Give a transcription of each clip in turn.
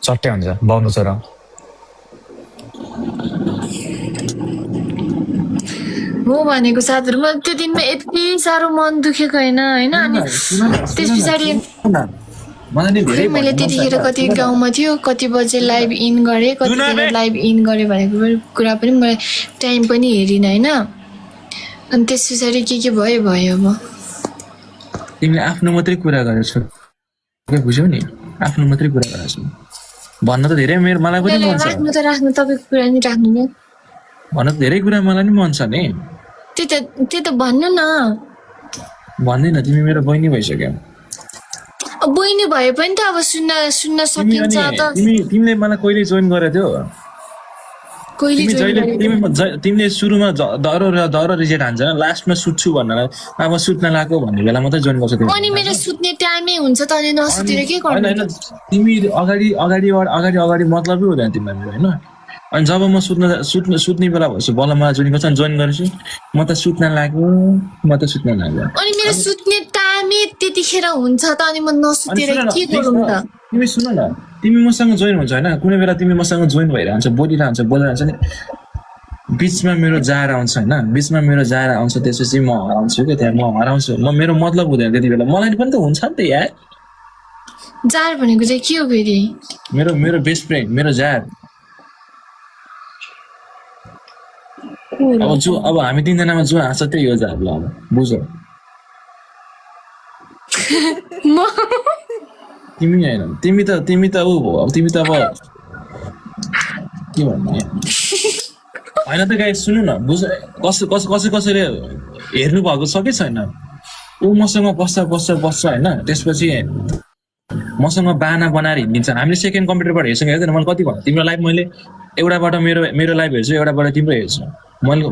चट्टै हुन्छ बाउनु छोरा हो भनेको साथीहरु म त्यो दिनमा यति साह्रो मन दुखेको होइन अनि त्यस पछाडि मैले त्यतिखेर कति गाउँमा थियो कति बजे लाइभ इन गरे कतिखेर लाइभ इन गरे भनेको कुरा पनि मलाई टाइम पनि हेरिन होइन अनि त्यस पछाडि के भयो भयो अब तिमीले आफ्नो मात्रै कुरा गरेछौ बुझ्यौ नि आफ्नो मात्रै कुरा गरेछौ भन्न त धेरै मलाई पनि मन छ राख्नु तपाईको कुरा नि राख्नु नि भन्न त धेरै कुरा मलाई नि मन छ नि त्यही त भन्नु न भन्दैन तिमी मेरो बहिनी भइसक्यौ बहिनी भए पनि त अब सुन्न सकिन्छ त तिमीले मलाई कहिले जोइन गरेथ्यौ तिमीले सुरुमा दर रिजेक्ट हान्छ लास्टमा सुत्छु भन्नलाई अब सुत्न लाग्यो भन्ने बेला मात्रै जोइन गर्छ तिमी अनि मेरो सुत्ने टाइमै हुन्छ त अनि नसुतेर के गर्नु तिमी अगाडि मतलबै हुँदैन तिमीलाई हैन अनि जब म सुत्ने बेला भएपछि बल्ल मलाई जोइन गरेछु म त सुत्न लाग्यो अनि मेरो सुत्ने टाइमै त्यतिखेर हुन्छ त अनि म नसुतेर के गरौँ त तिमी सुन न तिमी मसँग जोइन हुन्छ हैन कुनै बेला तिमी मसँग जोइन भइरहन्छ बोलिरहन्छ नि बीचमा मेरो जार आउँछ हैन त्यसपछि म हराउँछु के त्यहाँ म हराउँछु मेरो मतलब हुँदैन त्यति बेला मलाई पनि त हुन्छ नि त यार जार भनेको चाहिँ के हो फेरि मेरो बेस्ट फ्रेन्ड मेरो जार अब हामी तीनजनामा जो हाँस्छ त्यही हो जार ल बुझ तिमी हैन तिमी त उ हो अब तिमी त अब के भन्नु हैन त गाइस सुन्नु न बुझ कसैले हेर्नु भएको छ कि छैन ऊ मसँग बस्छ हैन त्यसपछि मसँग बाना बनाएर हिँड्दिन्छ हामीले सेकेन्ड कम्प्युटरबाट हेर्छौँ हेर्दैन मैले कति भन्नु तिम्रो लाइभ मैले एउटाबाट मेरो लाइभ हेर्छु एउटाबाट तिम्रो हेर्छु मैले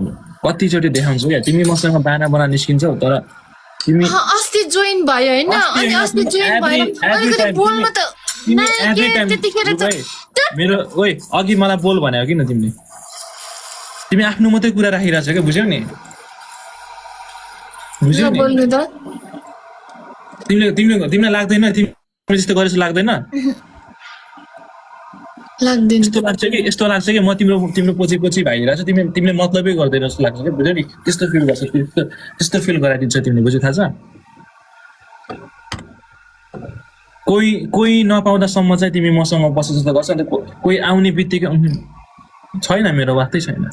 कतिचोटि देखाउँछु क्या तिमी मसँग बाना बना निस्किन्छौ तर तिमी अस्ति जोइन भयो हैन अनि अस्ति जोइन भयो अलिकति बोल्न त त्यतिखेर त मेरो ओइ अघि मलाई बोल भनेको किन तिमी आफ्नो मात्रै कुरा राखिरहेछ क्या बुझ्यौ नि बोल्नु त तिमीलाई लाग्दैन तिमी त्यस्तो गरेछ लाग्दैन यस्तो लाग्छ कि म तिम्रो पछि भागिरहेको छ तिमीले मतलबै गर्दैन जस्तो लाग्छ कि बुझ्यौ नि त्यस्तो फिल गर्छ त्यस्तो फिल गराइदिन्छ तिमीले बुझ्यो थाहा छ कोही नपाउँदासम्म चाहिँ तिमी मसँग बस्छ जस्तो गर्छ अन्त कोही आउने बित्तिकै छैन मेरो वास्तै छैन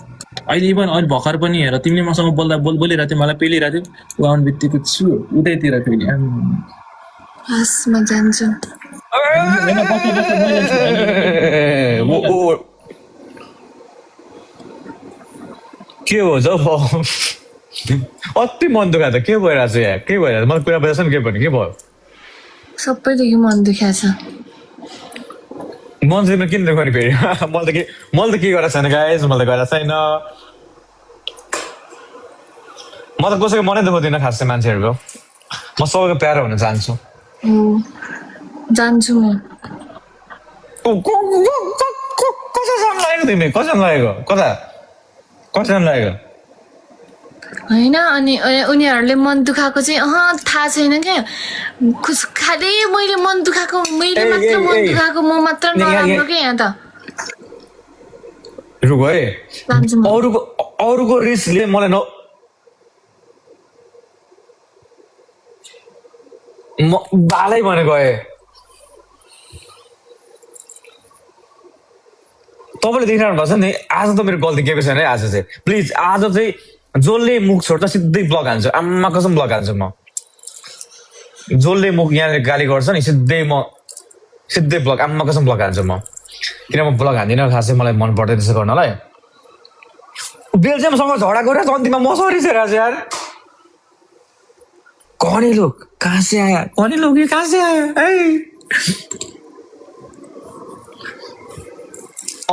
अहिले इभन अहिले भर्खर पनि हेर तिमीले मसँग बोलिरहेको थियो मलाई पेलिरहेको थियो आउने बित्तिकै छु उतैतिर फेरि म जान्छु के हो अति मन दुखा त के भइरहेछ यहाँ के भइरहेछ मलाई कुरा बुझ्छ नि के भन्ने के भयो सबैदेखि मन दुख्या छ मन चाहिँ किन दुख्ने फेरि मैले त के गरेको छैन गाइस मैले त गरेको छैन म त कसैको मनै दुखाउँदिनँ खास चाहिँ मान्छेहरूको म सबैको प्यारो हुन चाहन्छु जान्छु म कसैसँग लागेको तिमी कसैसँग लागेको कसैसँग लागेको होइन अनि उनीहरूले मन दुखाएको चाहिँ थाहा छैन क्या खालि मैले मन दुखाएको मैले मात्र मन दुखाएको म मात्र नराम्रो क्या यहाँ त रुक है अरूको रिसले मलाई बालै भने गए तपाईँले देखिरहनु भएको छ नि आज त मेरो गल्ती केको छैन है आज चाहिँ प्लिज आज चाहिँ जसले मुख छोड्छ सिधै ब्लक हान्छु आम्मा कसम ब्लक हान्छु म जसले मुख यहाँले गाली गर्छ नि सिधै ब्लक आम्मा कसम ब्लक हान्छु म किन म ब्लक हान्दिनँ खास चाहिँ मलाई मन पर्दैन त्यसो गर्नलाई बेलजियमसँग झगडा गरेर अन्तिममा म सरिसेर यार कौन लोग कहाँ से आया ये कहाँ से आया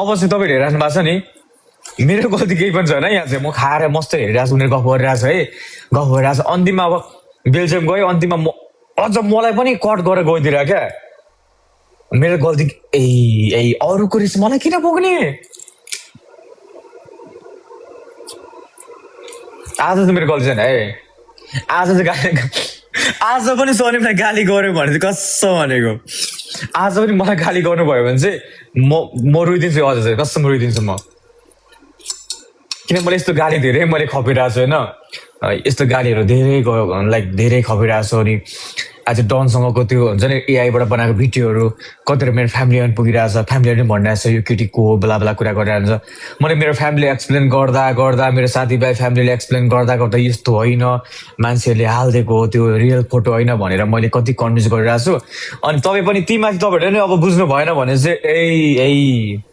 अवश्य तपाईँले हेरिराख्नु भएको छ नि मेरो गल्ती केही पनि छैन यहाँ चाहिँ म खाएर मस्त हेरिरहेको छु उनीहरू गफ गरिरहेको छ अन्तिममा अब बेलजियम गयो अन्तिममा अझ मलाई पनि कट गरेर गइदिएर क्या मेरो गल्ती अरूको रिस मलाई किन पुग्ने आज त मेरो गल्ती छैन है आज पनि सोनिमलाई गाली गर्यो भने चाहिँ कसो भनेको आज पनि मलाई गाली गर्नुभयो भने चाहिँ म रुइदिन्छु अझ चाहिँ कसम रुइदिन्छु म किन मैले यस्तो गाली धेरै मैले खपिरहेको छु होइन यस्तो गालीहरू धेरै गयो लाइक धेरै खपिरहेको छु अनि आज डनसँगको त्यो हुन्छ नि एआईबाट बनाएको भिडियोहरू कतिवटा मेरो फ्यामिलीमा पनि पुगिरहेको छ फ्यामिलीले पनि भनिरहेको छ यो केटी को हो बेला बेला कुरा गरिरहेको हुन्छ मैले मेरो फ्यामिली एक्सप्लेन गर्दा गर्दा मेरो साथीभाइ फ्यामिलीले एक्सप्लेन गर्दा गर्दा यस्तो होइन मान्छेहरूले हालिदिएको हो त्यो रियल फोटो होइन भनेर मैले कति कन्भिन्स गरिरहेको छु अनि तपाईँ पनि ती माथि तपाईँहरूले नै अब बुझ्नु भएन भने चाहिँ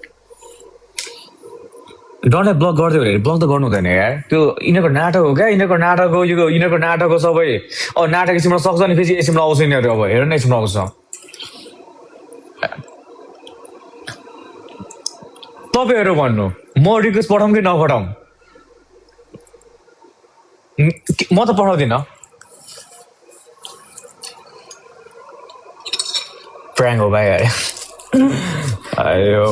डनलाई ब्लक गरिदियो भने ब्लक त गर्नु हुँदैन यार त्यो यिनीहरूको नाटक हो क्या यिनीहरूको नाटक हो यो यिनीहरूको नाटक हो सबै अब नाटक एकछिनमा सक्छ नि फेरि एकछिनमा आउँछ यिनीहरू अब हेर न एकछिनमा आउँछ तपाईँहरू भन्नु म रिक्वेस्ट पठाउँ कि नपठाउँ म त पठाउँदिनँ प्र्याङ्क हो भाइ आयो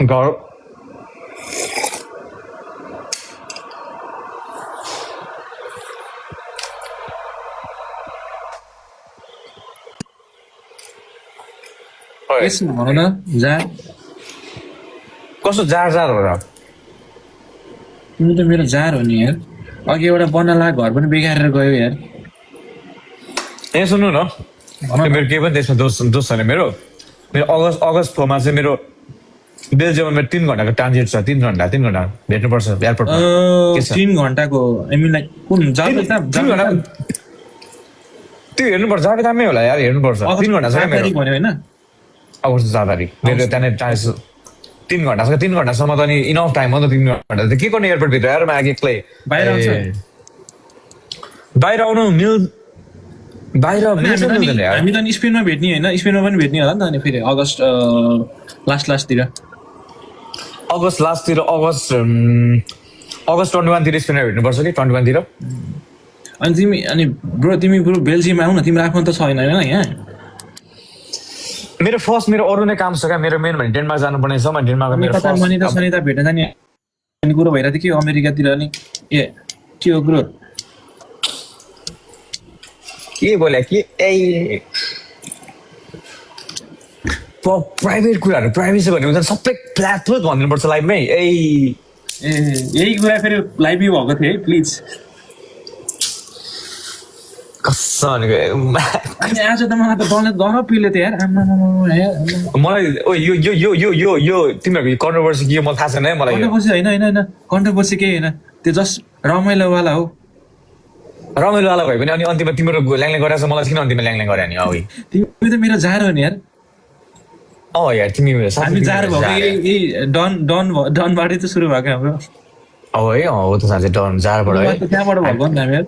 घर यसो भन न जा कस्तो जार जार हो र तिमी त मेरो जार हो नि यार अघि एउटा बनाला घर पनि बिगारेर गयो यार ए सुन्नु न मेरो केही पनि त्यसमा दोष छैन मेरो अगस्त 4 मा चाहिँ मेरो बेल्जियममा मेरो 3 घन्टाको ट्रान्जिट छ 3 घन्टा भेट्नुपर्छ एयरपोर्टमा 3 घन्टाको लाइक कुन त्यो हेर्नुपर्छ जावेदामै होला यार हेर्नुपर्छ 3 घन्टा छ मेरो भन्यो होइन अगस्त 4 तारिक मेरो त्यहाँनिर 3 घन्टा छ 3 घन्टासम्म त नि इनफ टाइम हो नि त 3 घन्टा त के गर्ने एयरपोर्ट भित्र यार म एक्लै बाहिर आउनु बाहिर हामी त स्पेनमा भेट्ने होइन स्पेनमा पनि भेट्ने होला नि त अनि फेरि अगस्त लास्टतिर अगस्त 21 तिर स्पेनमा भेट्नुपर्छ कि 21 तिर अनि तिमी ब्रो बेल्जियम आऊ न तिम्रो आफ्नो त छैन होइन यहाँ मेरो फर्स्ट मेरो अरू नै काम छ क्या मेरो मेन भने डेनमार्क जानुपर्ने छ म डेनमार्क मेरो फर्स्ट मनिता सनिता भेट्न जाने अनि कुरो भइरहेको थियो कि अमेरिकातिर अनि के हो कुरो के बोले कि प्राइभेट कुराहरू प्राइभेसी भन्ने हुन्छ सबै फ्ल्याट भनिदिनुपर्छ लाइफमै यही कुरा फेरि लाइभै भएको थियो है प्लिज कसम अनि आज त मलाई त डरले डर पिले थियो यार मलाई यो तिमीहरूको कन्ट्रोभर्सी के मलाई थाहा छैन है मलाई कन्ट्रोभर्सी होइन कन्ट्रोभर्सी केही होइन त्यो जस्ट रमाइलोवाला हो रमाइलोवाला भयो भने अनि अन्तिममा तिम्रो ल्याङले गरेछ मलाई किन अन्तिममा ल्याङले गरे नि अघि तिमी त मेरो जार हो नि यार यार तिमी हामी जार भएको डनबाटै त सुरु भएको हाम्रो है हो त साँच्चै डन जारबाट है त्यहाँबाट भएको नि हामी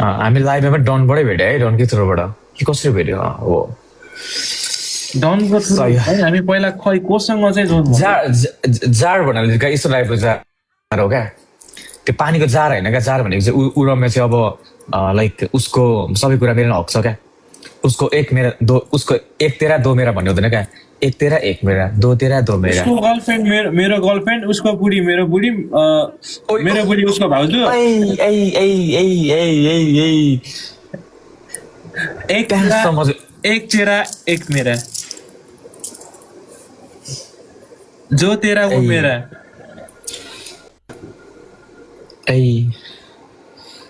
हामी लाइभमा पनि डनबाटै भेट्यो है डनकै थ्रुबाट कि कसरी भेट्यो हो डनको थ्रु हामी पहिला खै कोसँग चाहिँ जार भन्नाले यस्तो टाइपको जार हो क्या त्यो पानीको जार होइन क्या जार भनेको चाहिँ उरमा चाहिँ अब लाइक उसको सबै कुरा मेरो हक छ क्या उसको उसको एक तेरा दो मेरा भन्ने हुँदैन क्या एक तेरा एक मेरा दो तेरा दो मेरा उसको गर्लफ्रेन्ड मेरो गर्लफ्रेन्ड उसको बुढी मेरो बुढी उसको भाउजू एक तेरा एक मेरा जो तेरा वो मेरा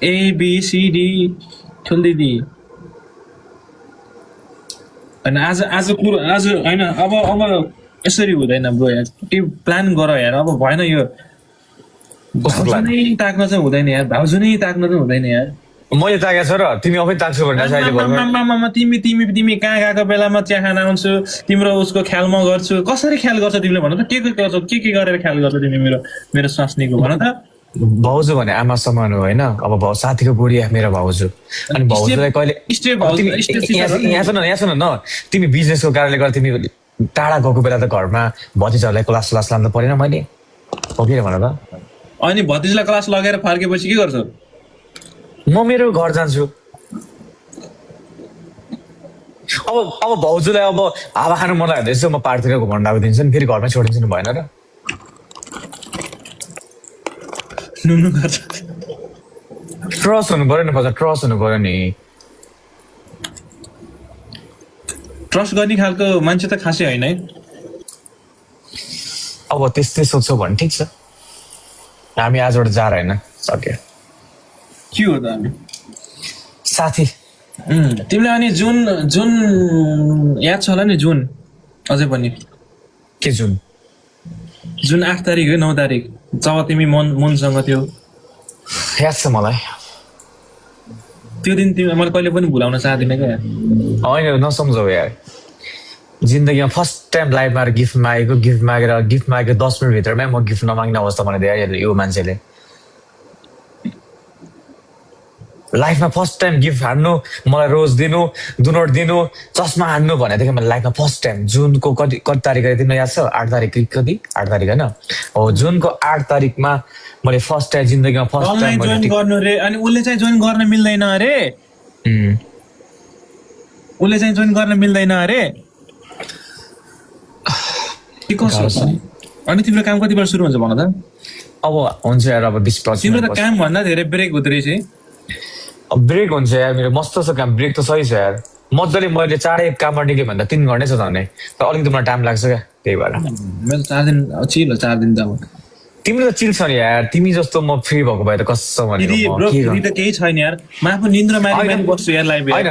ABCD खोल्दिदी अनि आज होइन अब यसरी हुँदैन ब्रो यार के प्लान गर यार अब भएन यो भाउजू नै ताक्न चाहिँ हुँदैन यार भाउजू नै ताक्न चाहिँ हुँदैन यार मैले ताकेको छ र तिमी आफै ताक्छु भनेर तिमी कहाँ गएको बेलामा चिया खान आउँछु तिम्रो उसको ख्याल म गर्छु कसरी ख्याल गर्छ तिमीले भन त के गरेर ख्याल गर्छ तिमी मेरो स्वास्नीको भन त भाउजू भने आमा समान हो होइन अब साथीको बुढी मेरो भाउजू अनि भाउजूलाई कहिले यहाँ सुन न तिमी बिजनेसको कारणले गर्दा तिमी टाढा गएको बेला त घरमा भतिजाहरूलाई क्लास लाँदा परेन मैले हो कि भन त अनि भतिजलाई क्लास लगेर फर्केपछि के गर्छौ म मेरो घर जान्छु अब भाउजूलाई अब हावा खानु मन लाग्यो यसो म पार्टीतिर घुमाउनु दिन्छु नि फेरि घरमै छोडिदिन्छु नि भएन र नुनु गर्छ ट्रस्ट हुनु पर्यो नि पछि ट्रस्ट हुनु पर्यो नि ट्रस्ट गर्ने खालको मान्छे त खासै होइन है अब त्यस्तै सोच्छौ भने ठिक छ हामी आजबाट जार होइन सक्यो के हो त हामी साथी तिमीलाई अनि जुन जुन याद छ होला नि जुन अझै पनि के जुन जुन 8 तारिक हो 9 तारिक जब तिमी मनसँग थियो याद छ मलाई त्यो दिन तिमी मैले कहिले पनि भुलाउन चाहदिनँ क्या होइन नसम्झौ यार जिन्दगीमा फर्स्ट टाइम लाइफमा गिफ्ट मागेको 10 मिनट भित्रमै म गिफ्ट नमाग्ने अवस्था बनाइदियो यार यो मान्छेले लाइफमा फर्स्ट टाइम गिफ्ट हान्नु मलाई रोज दिनु दुनोट दिनु चस्मा हान्नु भनेदेखि मैले लाइफमा फर्स्ट टाइम जुनको कति तारिक अरे तिमीलाई याद छ 8 तारिक कति 8 तारिक होइन हो जुनको 8 तारिकमा मैले फर्स्ट टाइम जिन्दगीमा फर्स्ट टाइम जोइन गर्नु रे अनि उसले चाहिँ जोइन गर्न मिल्दैन अरे उसले चाहिँ जोइन गर्न मिल्दैन अरे के कसो अनि तिम्रो काम कतिबाट सुरु हुन्छ भन त अब हुन्छ यार अब 20 तिम्रो त काम भन्दा धेरै ब्रेक हुँदो रहेछ ब्रेक हुन्छ यार मेरो मस्त छ काम ब्रेक त सही छ यार मजाले मैले चाँडै कामबाट निक्ल्यो भन्दा 3 घन्टै छ झन् तर अलिकति मलाई टाइम लाग्छ क्या त्यही भएर मेरो 4 दिन चिल हो 4 दिन त अब तिमी त चिल छ नि यार तिमी जस्तो म फ्री भएको भए त कसो फेरि त केही छैन यार म आफू निन्द्रा मारी बस्छु यार लाइभ होइन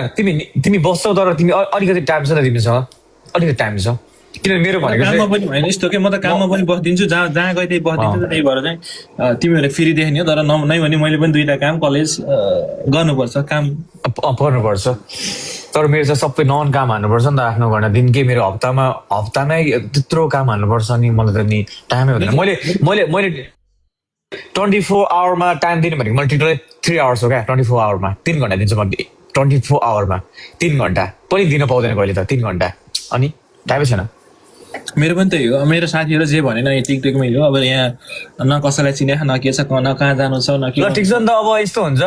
तिमी बस्छौ तर तिमी अलिकति टाइम छ त तिमीसँग अलिकति टाइम छ किनभने मेरो भनेको काममा पनि होइन यस्तो के म त काममा पनि बस्दिन्छु जहाँ गए त्यही बस्दिन्छु त्यही भएर चाहिँ तिमीहरूले फ्री देख्ने हो तर नै भने मैले पनि 2टा काम कलेज गर्नुपर्छ काम गर्नुपर्छ तर मेरो चाहिँ सबै नन काम हाल्नुपर्छ नि त आफ्नो घन्टा दिनकै मेरो हप्तामै त्यत्रो काम हाल्नुपर्छ नि मलाई त नि टाइमै हुँदैन मैले 24 आवरमा टाइम दिनु भनेको मैले टिटोले 3 आवर्स हो क्या 24 आवरमा 3 घन्टा दिन्छु म 24 आवरमा 3 घन्टा पनि दिन पाउँदैन कहिले त 3 घन्टा अनि टाइमै छैन मेरो पनि त्यही हो मेरो साथीहरू जे भनेन यो टिकटकमै हो अब यहाँ न कसैलाई चिने न के छ न कहाँ जानु छ न के ल ठिक छ नि त अब यस्तो हुन्छ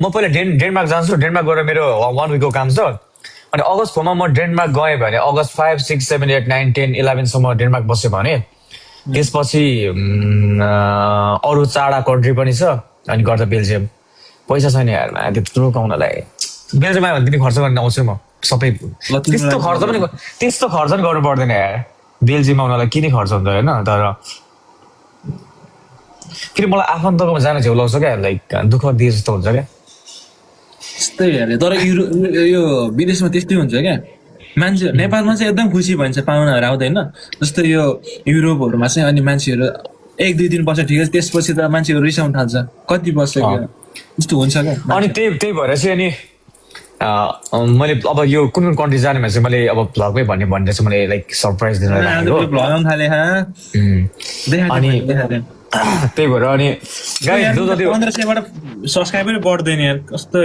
म पहिला डेनमार्क जान्छु डेनमार्क गएर मेरो 1 विकको काम छ अनि अगस्त 4मा म डेनमार्क गएँ भने अगस्त 5, 6, 7, 8, 9, 10, 11 सम्म डेनमार्क बस्यो भने त्यसपछि अरू 4 कन्ट्री पनि छ अनि गर्दा बेल्जियम पैसा छैन यार त्यत्रो कमाउनलाई बेल्जियम आयो भने तिमी खर्च गर्न आउँछु म सबै त्यस्तो खर्च पनि गर्नु पर्दैन यार बेल्जियम आउनलाई किन खर्च हुन्छ होइन तर फेरि मलाई आफन्तकोमा जान झ्याउ लाग्छ क्या लाइक दुःख दिए जस्तो हुन्छ क्या त्यस्तै हेरे तर यो विदेशमा त्यस्तै हुन्छ क्या मान्छे नेपालमा चाहिँ एकदम खुसी भन्छ पाहुनाहरू आउँदैन जस्तो यो युरोपहरूमा चाहिँ अनि मान्छेहरू 1-2 दिन बस्छ ठिक छ त्यसपछि त मान्छेहरू रिसाउन थाल्छ कति बस्छ त्यस्तो हुन्छ क्या अनि त्यही भएर चाहिँ अनि मैले अब यो कुन कन्ट्री जाने भने चाहिँ मैले अब भ्लगमै भन्ने चाहिँ मैले लाइक सरप्राइज दिन अनि त्यही भएर अनि 1500बाट सब्सक्राइबर बढ्दैन यार कस्तो